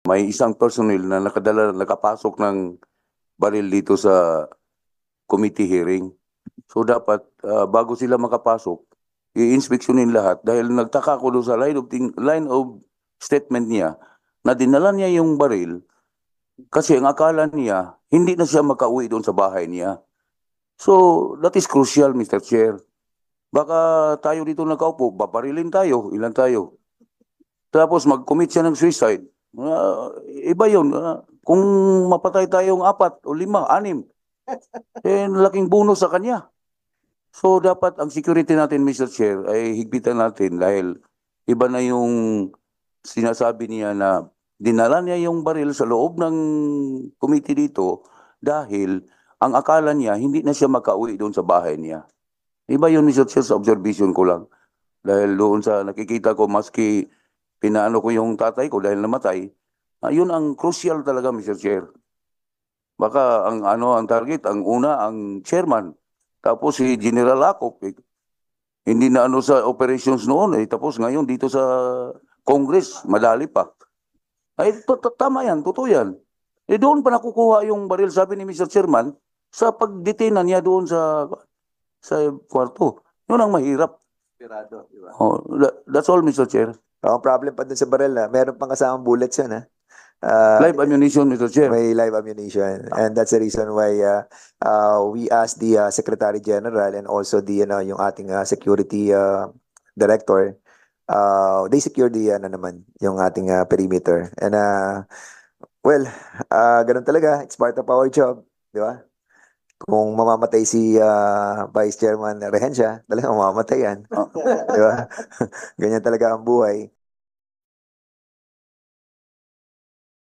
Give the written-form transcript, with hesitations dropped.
may isang personnel na nakapasok ng baril dito sa committee hearing. So dapat bago sila makapasok, i-inspeksyonin lahat dahil nagtaka ko doon sa line of statement niya na dinala niya yung baril kasi ang akala niya hindi na siya makauwi doon sa bahay niya. So that is crucial, Mr. Chair. Baka tayo dito nakaupo, babarilin tayo, ilan tayo. Tapos mag-commit siya ng suicide. Iba yun. Kung mapatay tayong 4 o 5, 6, laking bonus sa kanya. So dapat ang security natin, Mr. Chair, ay higpitan natin dahil iba na yung sinasabi niya na dinala niya yung baril sa loob ng committee dito dahil ang akala niya hindi na siya makauwi doon sa bahay niya. Iba yun, Mr. Chair, sa observation ko lang. Dahil doon sa nakikita ko, maski pinaano ko yung tatay ko dahil namatay, yun ang crucial talaga, Mr. Chair. Baka ang target, ang una, ang chairman. Tapos si General Acop, hindi na ano sa operations noon tapos ngayon dito sa Congress, madali pa. Ay, tama yan, totoo yan. Doon pa nakukuha yung baril, sabi ni Mr. Chairman, sa pagdetina niya doon sa kwarto. Yun ang mahirap. Pirado, di ba? Oh, that's all, Mr. Chair. Ang problem pa dun sa baril na meron pang kasamang bullets yun, ha? Live ammunition, Mr. Chair. May live ammunition. And that's the reason why we asked the Secretary General and also the yung ating security director. They secured the naman yung ating perimeter. And well, ganun talaga. It's part of our job, di ba? Kung mamamatay si Vice Chairman Rehencia, talagang mamamatay yan. Di ba? Ganyan talaga ang buhay.